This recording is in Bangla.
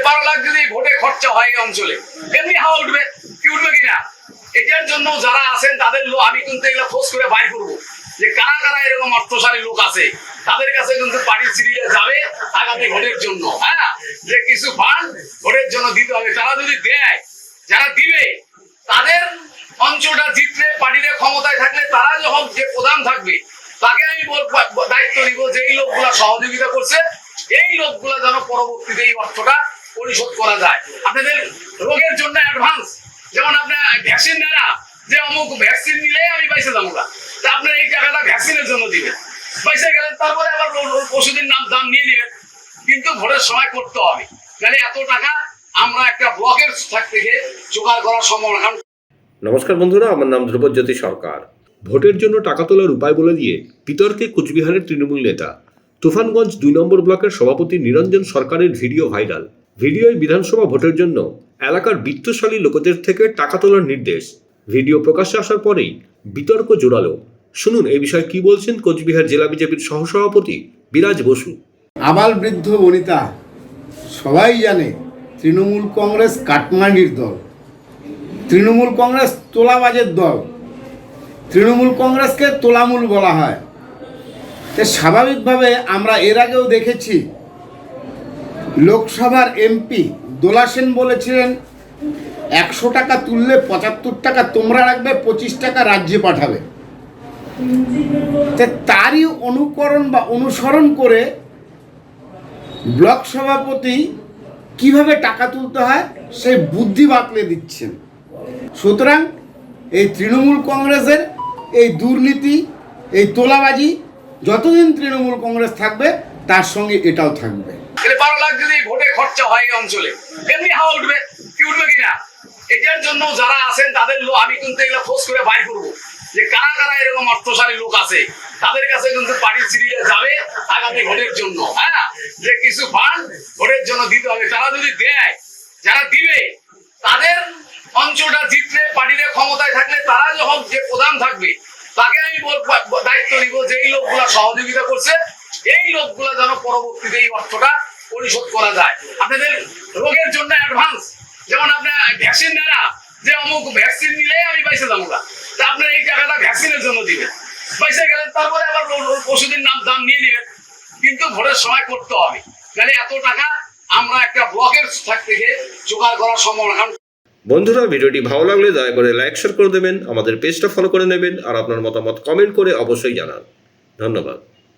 12 লাখ যদি ভোটে খরচা হয় এই অঞ্চলে, এমনি হাওয়া উঠবে, কি উঠবে কিনা। এটার জন্য যারা আছেন তাদের আমি কিন্তু এগুলো খোঁজ করে বাইর করবো যে কারা কারা এরকম অর্থশালী লোক আছে, তাদের কাছে কিন্তু পার্টির সিরিজে যাবে আগামী ভোটের জন্য। হ্যাঁ, যে কিছু ফান্ড ভোটের জন্য দিতে হবে। তারা যদি দেয়, যারা দিবে তাদের অঞ্চলটা জিতলে, পার্টির ক্ষমতায় থাকলে, তারা যখন যে প্রধান থাকবে তাকে আমি দায়িত্ব দিব যে এই লোকগুলা সহযোগিতা করছে, এই লোকগুলা যেন পরবর্তীতে এই অর্থটা পরিশোধ করা যায়। আপনাদের রোগের জন্য অ্যাডভান্স, যেমন আপনার ভ্যাকসিন নেয় না, যে অমুক ভ্যাকসিন নিলে আমি পয়সা যাবো না, তা আপনার এই টাকাটা ভ্যাকসিনের জন্য দিবেন, পয়সা গেলেন তারপরে আবার ওষুধের দাম নিয়ে দিবেন, কিন্তু ভোটের সময় করতে হবে। তাহলে এত টাকা আমরা একটা ব্লকের থেকে জোগাড় করা সম্ভব না। নমস্কার বন্ধুরা, আমার নাম ধ্রুবজ্যোতি সরকার। ভোটের জন্য টাকা তোলার উপায় বলে দিয়ে বিতর্কে কোচবিহারের তৃণমূল নেতা। তুফানগঞ্জ 2 নম্বর ব্লকের সভাপতি নিরঞ্জন সরকারের ভিডিও ভাইরাল। ভিডিওয় বিধানসভা ভোটের জন্য এলাকার বিত্তশালী লোকদের থেকে টাকা তোলার নির্দেশ। ভিডিও প্রকাশ্যে আসার পরেই বিতর্ক জোরালো। শুনুন এই বিষয়ে কি বলছেন কোচবিহার জেলা বিজেপির সহসভাপতি বিরাজ বসু। আবাল বৃদ্ধ বনিতা সবাই জানে তৃণমূল কংগ্রেস কাটমান্ডির দল, তৃণমূল কংগ্রেস তোলাবাজের দল, তৃণমূল কংগ্রেসকে তোলামূল বলা হয়। তো স্বাভাবিকভাবে আমরা এর আগেও দেখেছি, লোকসভার এমপি দোলা সেন বলেছিলেন 100 টাকা তুললে 75 টাকা তোমরা রাখবে, 25 টাকা রাজ্যে পাঠাবে। তারই অনুকরণ বা অনুসরণ করে ব্লক সভাপতি কিভাবে টাকা তুলতে হয় সেই বুদ্ধি বাতলে দিচ্ছেন। সুতরাং এই তৃণমূল কংগ্রেসের এই দুর্নীতি, এই তোলাবাজি যতদিন তৃণমূল কংগ্রেস থাকবে তার সঙ্গে এটাও থাকবে। 12 লাখ যদি ভোটে খরচা হয় এই অঞ্চলে, এমনি হাওয়া উঠবে, কি উঠবে কিনা। এটার জন্য যারা আছেন তাদের আমি কিন্তু এগুলো খোঁজ করে বাইর করবো যে কারা কারা এরকম অর্থশালী লোক আছে, তাদের কাছে কিন্তু পার্টির সিরিজে যাবে আগামী ভোটের জন্য। হ্যাঁ, যে কিছু ফান্ড ভোটের জন্য দিতে হবে। তারা যদি দেয়, যারা দিবে তাদের অঞ্চলটা জিতলে, পার্টির ক্ষমতায় থাকলে, তারা যখন যে প্রধান থাকবে তাকে আমি দায়িত্ব দিব যে এই লোকগুলা সহযোগিতা করছে, এই লোকগুলা যেন পরবর্তীতে এই অর্থটা পরিশোধ করা যায়। আপনাদের রোগের জন্য অ্যাডভান্স, যেমন আপনার ভ্যাকসিন নেয় না, যে অমুক ভ্যাকসিন নিলে আমি পয়সা যাবো না, তা আপনার এই টাকাটা ভ্যাকসিনের জন্য দিবেন, পয়সা গেলেন তারপরে আবার ওষুধের দাম নিয়ে দিবেন, কিন্তু ভোটের সময় করতে হবে। তাহলে এত টাকা আমরা একটা ব্লকের থেকে জোগাড় করা সম্ভব না। বন্ধুরা, ভিডিওটি ভালো লাগলে দয়া করে লাইক শেয়ার করে দেবেন, আমাদের পেজটা ফলো করে নেবেন, আর আপনার মতামত কমেন্ট করে অবশ্যই জানান। ধন্যবাদ।